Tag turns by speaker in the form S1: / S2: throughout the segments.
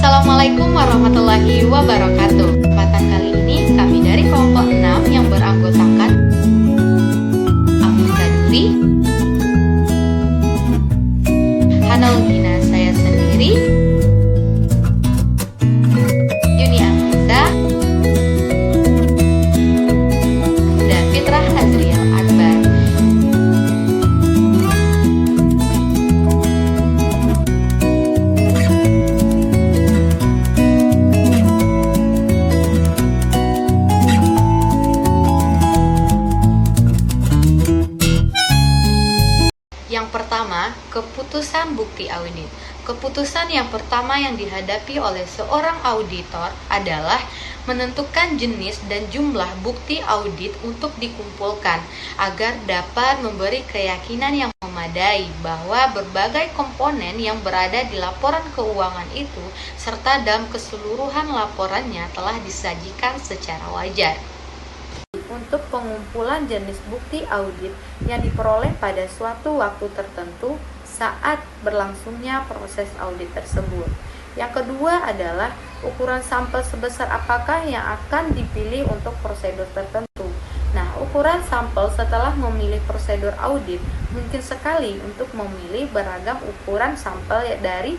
S1: Assalamualaikum warahmatullahi wabarakatuh. Kesempatan kali ini kami dari kelompok 6 yang beranggotakan Afrika Duri, Hanaudina saya sendiri, Yuni Amriza, dan Fitrah Azriel Akbar. Yang pertama, keputusan bukti audit. Keputusan yang pertama yang dihadapi oleh seorang auditor adalah menentukan jenis dan jumlah bukti audit untuk dikumpulkan agar dapat memberi keyakinan yang memadai bahwa berbagai komponen yang berada di laporan keuangan itu serta dalam keseluruhan laporannya telah disajikan secara wajar. Untuk pengumpulan jenis bukti audit yang diperoleh pada suatu waktu tertentu saat berlangsungnya proses audit tersebut. Yang kedua adalah ukuran sampel sebesar apakah yang akan dipilih untuk prosedur tertentu. Nah, ukuran sampel setelah memilih prosedur audit mungkin sekali untuk memilih beragam ukuran sampel dari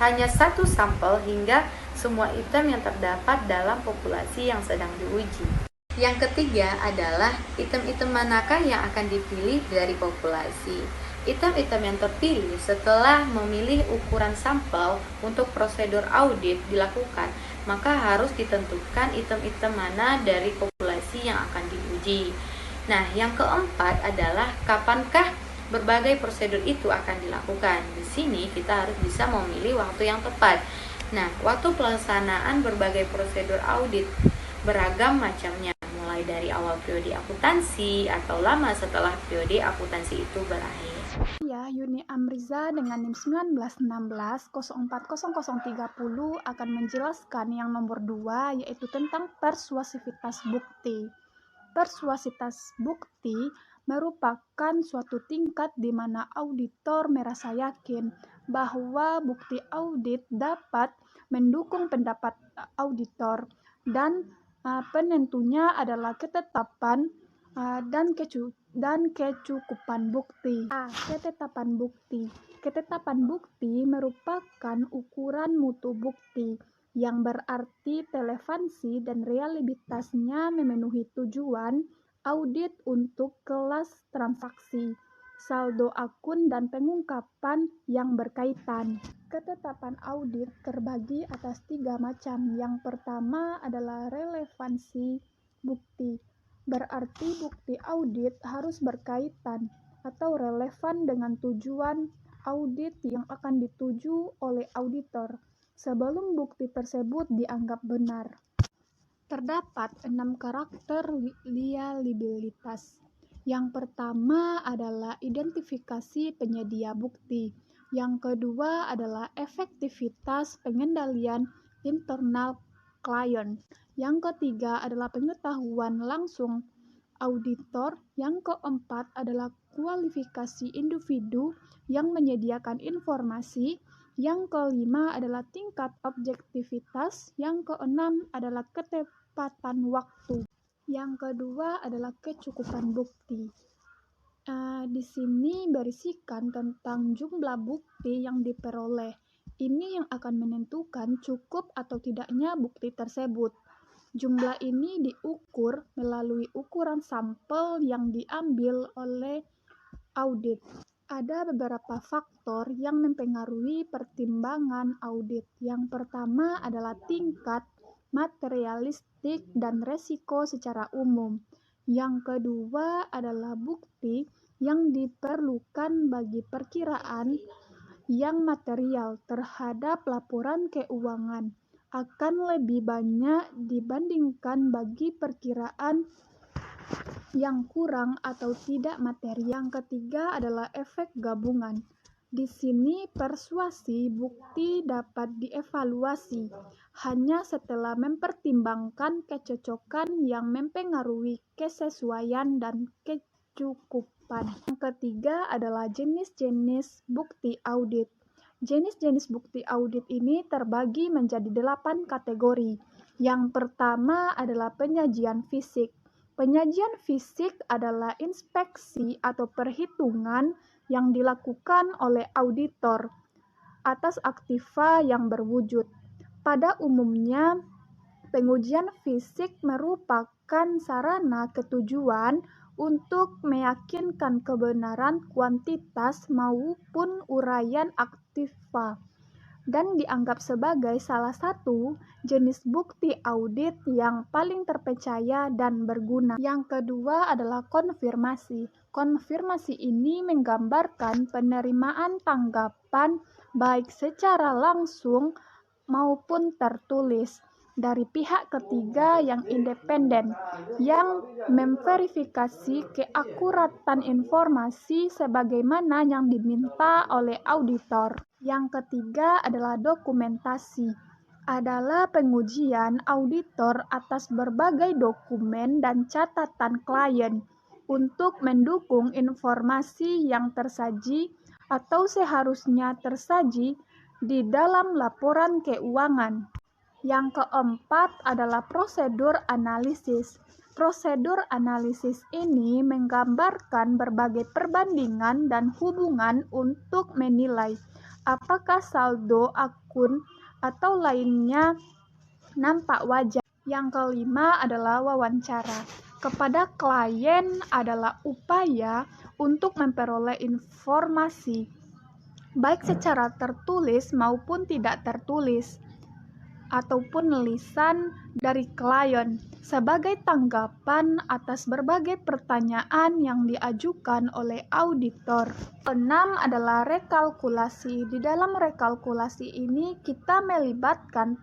S1: hanya satu sampel hingga semua item yang terdapat dalam populasi yang sedang diuji. Yang ketiga adalah item-item manakah yang akan dipilih dari populasi. Item-item yang terpilih setelah memilih ukuran sampel untuk prosedur audit dilakukan, maka harus ditentukan item-item mana dari populasi yang akan diuji. Nah, yang keempat adalah kapankah berbagai prosedur itu akan dilakukan. Di sini kita harus bisa memilih waktu yang tepat. Nah, waktu pelaksanaan berbagai prosedur audit beragam macamnya, mulai dari awal periode akuntansi atau lama setelah periode akuntansi itu berakhir.
S2: Ya, Yuni Amriza dengan NIM 1916-040030 akan menjelaskan yang nomor 2, yaitu tentang persuasivitas bukti. Persuasivitas bukti merupakan suatu tingkat di mana auditor merasa yakin bahwa bukti audit dapat mendukung pendapat auditor dan penentunya adalah ketetapan dan kecukupan bukti. Ketetapan bukti. Ketetapan bukti merupakan ukuran mutu bukti yang berarti relevansi dan realitasnya memenuhi tujuan audit untuk kelas transaksi, saldo akun, dan pengungkapan yang berkaitan. Ketetapan audit terbagi atas 3 macam. Yang pertama adalah relevansi bukti. Berarti bukti audit harus berkaitan atau relevan dengan tujuan audit yang akan dituju oleh auditor sebelum bukti tersebut dianggap benar. Terdapat 6 karakter liabilitas. Yang pertama adalah identifikasi penyedia bukti. Yang kedua adalah efektivitas pengendalian internal klien. Yang ketiga adalah pengetahuan langsung auditor. Yang keempat adalah kualifikasi individu yang menyediakan informasi. Yang kelima adalah tingkat objektivitas. Yang keenam adalah ketepatan waktu. Yang kedua adalah kecukupan bukti. Di sini berisikan tentang jumlah bukti yang diperoleh. Ini yang akan menentukan cukup atau tidaknya bukti tersebut. Jumlah ini diukur melalui ukuran sampel yang diambil oleh audit. Ada beberapa faktor yang mempengaruhi pertimbangan audit. Yang pertama adalah tingkat materialistik dan resiko secara umum. Yang kedua adalah bukti yang diperlukan bagi perkiraan yang material terhadap laporan keuangan akan lebih banyak dibandingkan bagi perkiraan yang kurang atau tidak material. Yang ketiga adalah efek gabungan. Di sini persuasi bukti dapat dievaluasi hanya setelah mempertimbangkan kecocokan yang mempengaruhi kesesuaian dan kecukupan. Yang ketiga adalah jenis-jenis bukti audit. Jenis-jenis bukti audit ini terbagi menjadi 8 kategori. Yang pertama adalah penyajian fisik. Penyajian fisik adalah inspeksi atau perhitungan yang dilakukan oleh auditor atas aktiva yang berwujud. Pada umumnya, pengujian fisik merupakan sarana ketujuan untuk meyakinkan kebenaran kuantitas maupun uraian aktiva dan dianggap sebagai salah satu jenis bukti audit yang paling terpercaya dan berguna. Yang kedua adalah konfirmasi. Konfirmasi ini menggambarkan penerimaan tanggapan baik secara langsung maupun tertulis dari pihak ketiga yang independen yang memverifikasi keakuratan informasi sebagaimana yang diminta oleh auditor. Yang ketiga adalah dokumentasi. Adalah pengujian auditor atas berbagai dokumen dan catatan klien untuk mendukung informasi yang tersaji atau seharusnya tersaji di dalam laporan keuangan. Yang keempat adalah prosedur analisis. Prosedur analisis ini menggambarkan berbagai perbandingan dan hubungan untuk menilai apakah saldo akun atau lainnya nampak wajar. Yang kelima adalah wawancara. Kepada klien adalah upaya untuk memperoleh informasi, baik secara tertulis maupun tidak tertulis, ataupun lisan dari klien sebagai tanggapan atas berbagai pertanyaan yang diajukan oleh auditor. 6 adalah rekalkulasi. Di dalam rekalkulasi ini kita melibatkan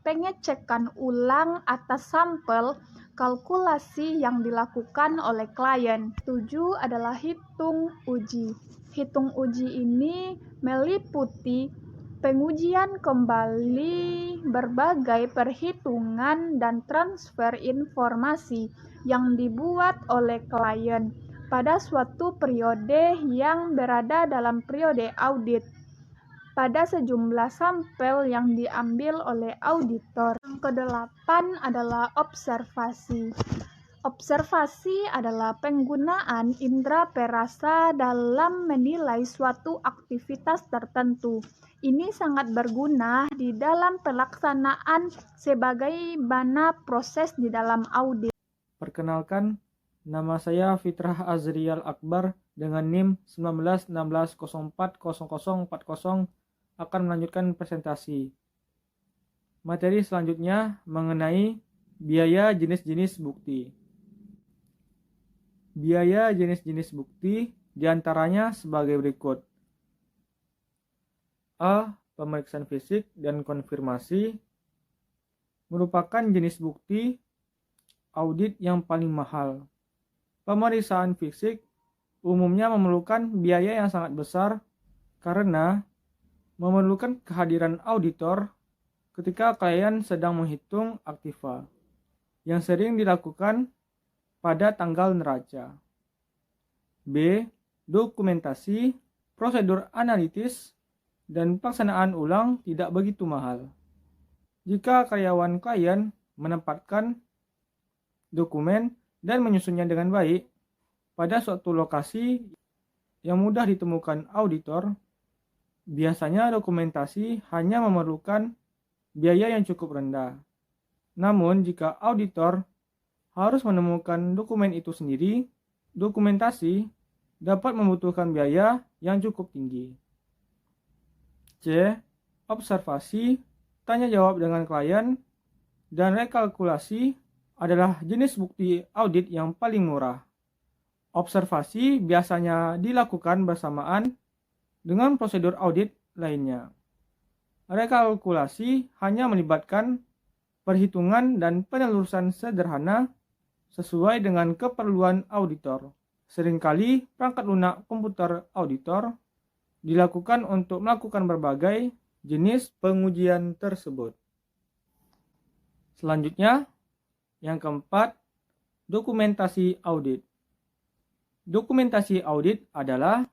S2: pengecekan ulang atas sampel kalkulasi yang dilakukan oleh klien. 7 adalah hitung uji. Hitung uji ini meliputi pengujian kembali berbagai perhitungan dan transfer informasi yang dibuat oleh klien pada suatu periode yang berada dalam periode audit pada sejumlah sampel yang diambil oleh auditor. Yang kedelapan adalah observasi. Observasi adalah penggunaan indera perasa dalam menilai suatu aktivitas tertentu. Ini sangat berguna di dalam pelaksanaan sebagaimana proses di dalam audit.
S3: Perkenalkan, nama saya Fitrah Azrial Akbar dengan NIM 1916040040 akan melanjutkan presentasi. Materi selanjutnya mengenai biaya jenis-jenis bukti. Biaya jenis-jenis bukti diantaranya sebagai berikut. A. Pemeriksaan fisik dan konfirmasi merupakan jenis bukti audit yang paling mahal. Pemeriksaan fisik umumnya memerlukan biaya yang sangat besar karena memerlukan kehadiran auditor ketika klien sedang menghitung aktiva yang sering dilakukan pada tanggal neraca. B. Dokumentasi, prosedur analitis, dan pelaksanaan ulang tidak begitu mahal. Jika karyawan klien menempatkan dokumen dan menyusunnya dengan baik pada suatu lokasi yang mudah ditemukan auditor, biasanya dokumentasi hanya memerlukan biaya yang cukup rendah. Namun jika auditor harus menemukan dokumen itu sendiri, dokumentasi dapat membutuhkan biaya yang cukup tinggi. C. Observasi, tanya jawab dengan klien, dan rekalkulasi adalah jenis bukti audit yang paling murah. Observasi biasanya dilakukan bersamaan dengan prosedur audit lainnya. Rekalkulasi hanya melibatkan perhitungan dan penelusuran sederhana sesuai dengan keperluan auditor. Seringkali perangkat lunak komputer auditor dilakukan untuk melakukan berbagai jenis pengujian tersebut. Selanjutnya, yang keempat, dokumentasi audit. Dokumentasi audit adalah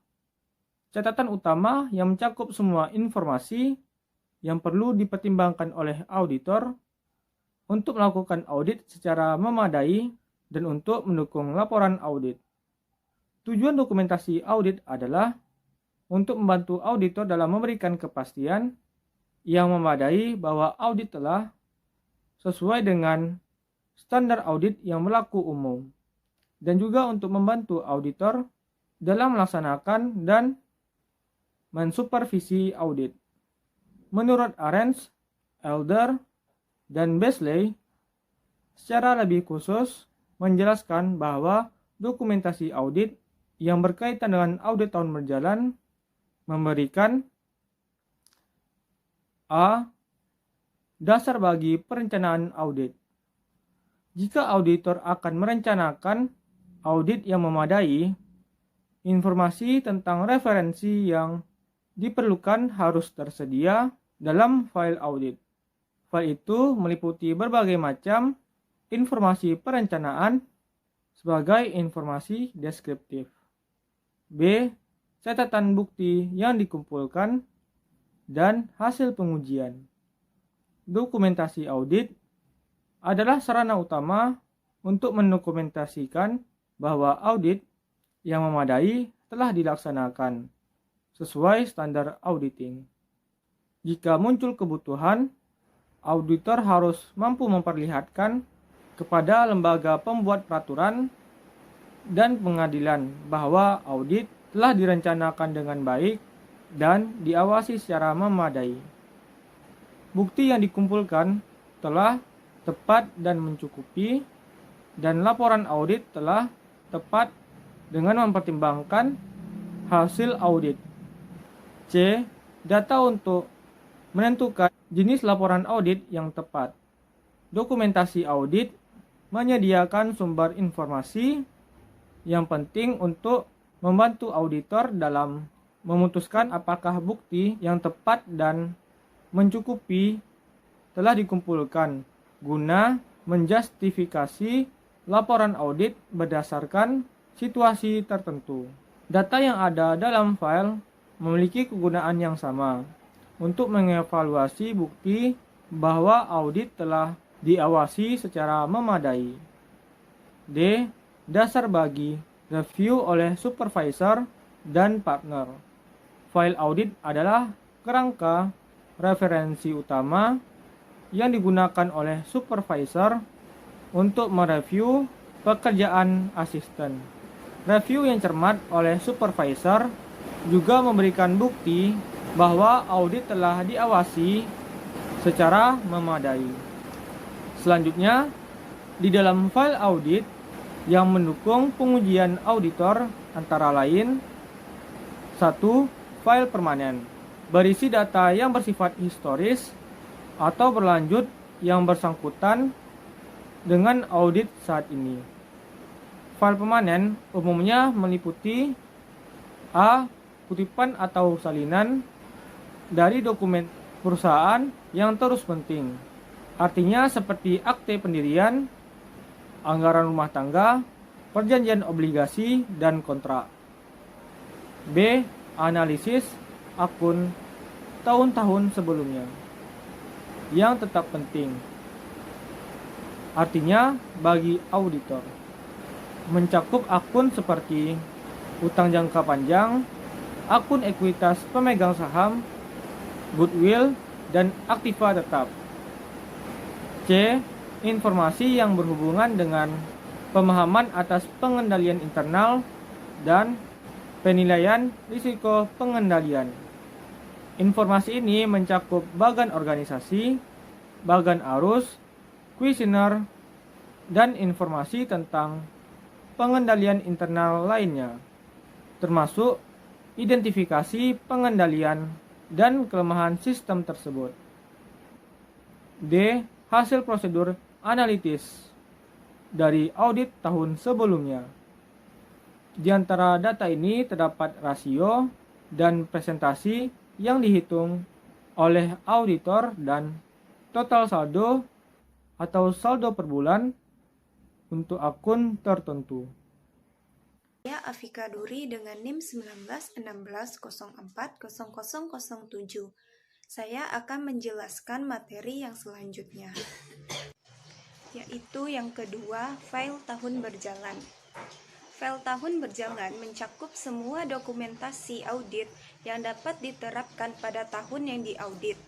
S3: catatan utama yang mencakup semua informasi yang perlu dipertimbangkan oleh auditor untuk melakukan audit secara memadai dan untuk mendukung laporan audit. Tujuan dokumentasi audit adalah untuk membantu auditor dalam memberikan kepastian yang memadai bahwa audit telah sesuai dengan standar audit yang berlaku umum, dan juga untuk membantu auditor dalam melaksanakan dan mensupervisi audit. Menurut Arens, Elder, dan Beasley, secara lebih khusus menjelaskan bahwa dokumentasi audit yang berkaitan dengan audit tahun berjalan memberikan A. Dasar bagi perencanaan audit. Jika auditor akan merencanakan audit yang memadai, informasi tentang referensi yang diperlukan harus tersedia dalam file audit. File itu meliputi berbagai macam informasi perencanaan sebagai informasi deskriptif. B. Catatan bukti yang dikumpulkan dan hasil pengujian. Dokumentasi audit adalah sarana utama untuk mendokumentasikan bahwa audit yang memadai telah dilaksanakan sesuai standar auditing. Jika muncul kebutuhan, auditor harus mampu memperlihatkan kepada lembaga pembuat peraturan dan pengadilan bahwa audit telah direncanakan dengan baik dan diawasi secara memadai. Bukti yang dikumpulkan telah tepat dan mencukupi, dan laporan audit telah tepat dengan mempertimbangkan hasil audit. C. Data untuk menentukan jenis laporan audit yang tepat. Dokumentasi audit menyediakan sumber informasi yang penting untuk membantu auditor dalam memutuskan apakah bukti yang tepat dan mencukupi telah dikumpulkan guna menjustifikasi laporan audit berdasarkan situasi tertentu. Data yang ada dalam file memiliki kegunaan yang sama untuk mengevaluasi bukti bahwa audit telah diawasi secara memadai. D. Dasar bagi review oleh supervisor dan partner. File audit adalah kerangka referensi utama yang digunakan oleh supervisor untuk mereview pekerjaan asisten. Review yang cermat oleh supervisor juga memberikan bukti bahwa audit telah diawasi secara memadai. Selanjutnya, di dalam file audit yang mendukung pengujian auditor antara lain: 1. File permanen berisi data yang bersifat historis atau berlanjut yang bersangkutan dengan audit saat ini. File permanen umumnya meliputi A. Kutipan atau salinan dari dokumen perusahaan yang terus penting, artinya seperti akte pendirian, anggaran rumah tangga, perjanjian obligasi, dan kontrak. B. Analisis akun tahun-tahun sebelumnya yang tetap penting, artinya bagi auditor, mencakup akun seperti utang jangka panjang, akun ekuitas pemegang saham, goodwill, dan aktiva tetap. C. Informasi yang berhubungan dengan pemahaman atas pengendalian internal dan penilaian risiko pengendalian. Informasi ini mencakup bagan organisasi, bagan arus, kuesioner, dan informasi tentang pengendalian internal lainnya, termasuk identifikasi pengendalian dan kelemahan sistem tersebut. D. Hasil prosedur analitis dari audit tahun sebelumnya. Di antara data ini terdapat rasio dan presentasi yang dihitung oleh auditor dan total saldo atau saldo per bulan untuk akun tertentu.
S4: Saya Afika Duri dengan NIM 1916040007. Saya akan menjelaskan materi yang selanjutnya, yaitu yang kedua, file tahun berjalan. File tahun berjalan mencakup semua dokumentasi audit yang dapat diterapkan pada tahun yang diaudit.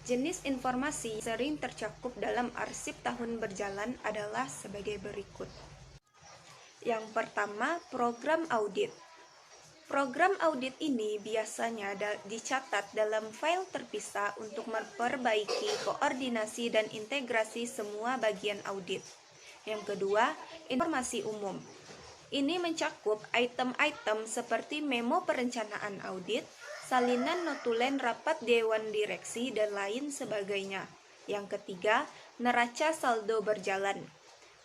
S4: Jenis informasi sering tercakup dalam arsip tahun berjalan adalah sebagai berikut. Yang pertama, program audit. Program audit ini biasanya dicatat dalam file terpisah untuk memperbaiki koordinasi dan integrasi semua bagian audit. Yang kedua, informasi umum. Ini mencakup item-item seperti memo perencanaan audit, salinan notulen rapat dewan direksi, dan lain sebagainya. Yang ketiga, neraca saldo berjalan.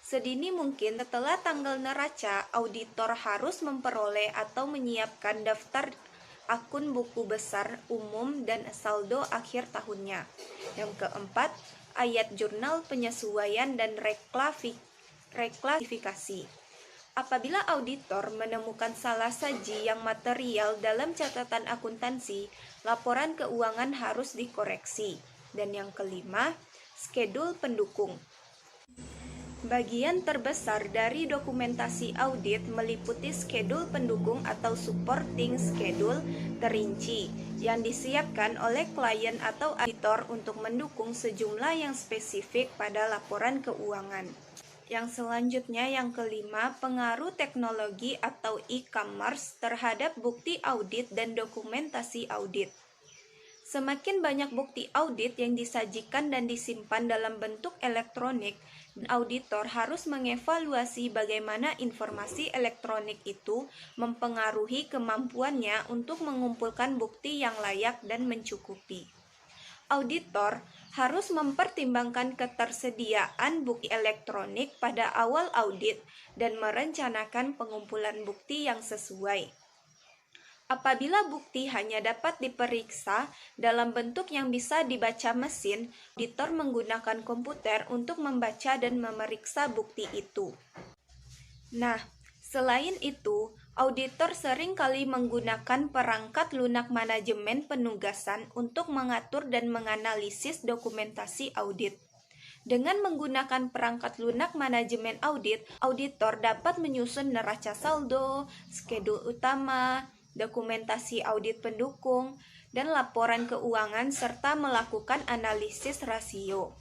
S4: Sedini mungkin setelah tanggal neraca, auditor harus memperoleh atau menyiapkan daftar akun buku besar umum dan saldo akhir tahunnya. Yang keempat, ayat jurnal penyesuaian dan reklasifikasi. Apabila auditor menemukan salah saji yang material dalam catatan akuntansi, laporan keuangan harus dikoreksi. Dan yang kelima, schedule pendukung. Bagian terbesar dari dokumentasi audit meliputi schedule pendukung atau supporting schedule terinci yang disiapkan oleh klien atau auditor untuk mendukung sejumlah yang spesifik pada laporan keuangan. Yang selanjutnya, yang kelima, pengaruh teknologi atau e-commerce terhadap bukti audit dan dokumentasi audit. Semakin banyak bukti audit yang disajikan dan disimpan dalam bentuk elektronik, auditor harus mengevaluasi bagaimana informasi elektronik itu mempengaruhi kemampuannya untuk mengumpulkan bukti yang layak dan mencukupi. Auditor harus mempertimbangkan ketersediaan bukti elektronik pada awal audit dan merencanakan pengumpulan bukti yang sesuai. Apabila bukti hanya dapat diperiksa dalam bentuk yang bisa dibaca mesin, auditor menggunakan komputer untuk membaca dan memeriksa bukti itu. Nah, selain itu, auditor seringkali menggunakan perangkat lunak manajemen penugasan untuk mengatur dan menganalisis dokumentasi audit. Dengan menggunakan perangkat lunak manajemen audit, auditor dapat menyusun neraca saldo, schedule utama, dokumentasi audit pendukung, dan laporan keuangan serta melakukan analisis rasio.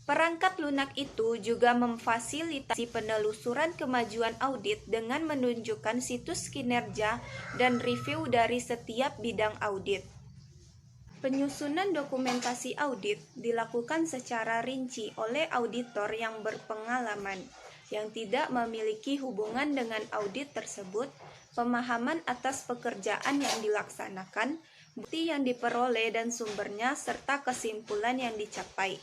S4: Perangkat lunak itu juga memfasilitasi penelusuran kemajuan audit dengan menunjukkan situs kinerja dan review dari setiap bidang audit. Penyusunan dokumentasi audit dilakukan secara rinci oleh auditor yang berpengalaman, yang tidak memiliki hubungan dengan audit tersebut, pemahaman atas pekerjaan yang dilaksanakan, bukti yang diperoleh dan sumbernya, serta kesimpulan yang dicapai.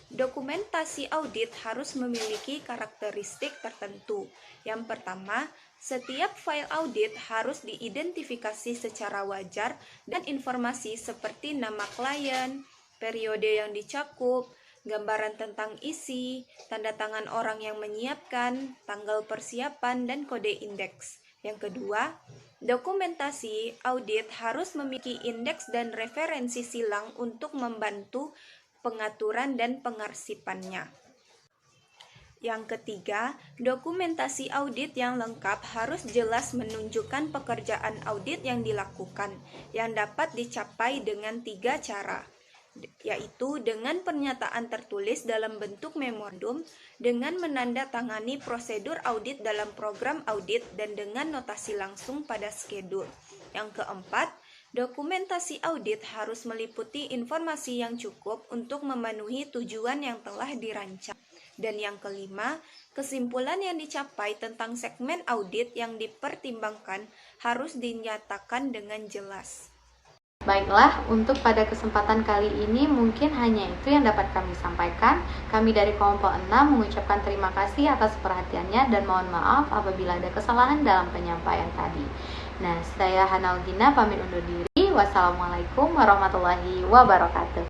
S4: Dokumentasi audit harus memiliki karakteristik tertentu. Yang pertama, setiap file audit harus diidentifikasi secara wajar dan informasi seperti nama klien, periode yang dicakup, gambaran tentang isi, tanda tangan orang yang menyiapkan, tanggal persiapan, dan kode indeks. Yang kedua, dokumentasi audit harus memiliki indeks dan referensi silang untuk membantu pengaturan dan pengarsipannya. Yang ketiga, dokumentasi audit yang lengkap harus jelas menunjukkan pekerjaan audit yang dilakukan, yang dapat dicapai dengan 3 cara, yaitu dengan pernyataan tertulis dalam bentuk memorandum, dengan menandatangani prosedur audit dalam program audit, dan dengan notasi langsung pada schedule. Yang keempat, dokumentasi audit harus meliputi informasi yang cukup untuk memenuhi tujuan yang telah dirancang. Dan yang kelima, kesimpulan yang dicapai tentang segmen audit yang dipertimbangkan harus dinyatakan dengan jelas.
S1: Baiklah, untuk pada kesempatan kali ini mungkin hanya itu yang dapat kami sampaikan. Kami dari kelompok 6 mengucapkan terima kasih atas perhatiannya dan mohon maaf apabila ada kesalahan dalam penyampaian tadi. Nah, saya Hana Gina pamit undur diri. Wassalamualaikum warahmatullahi wabarakatuh.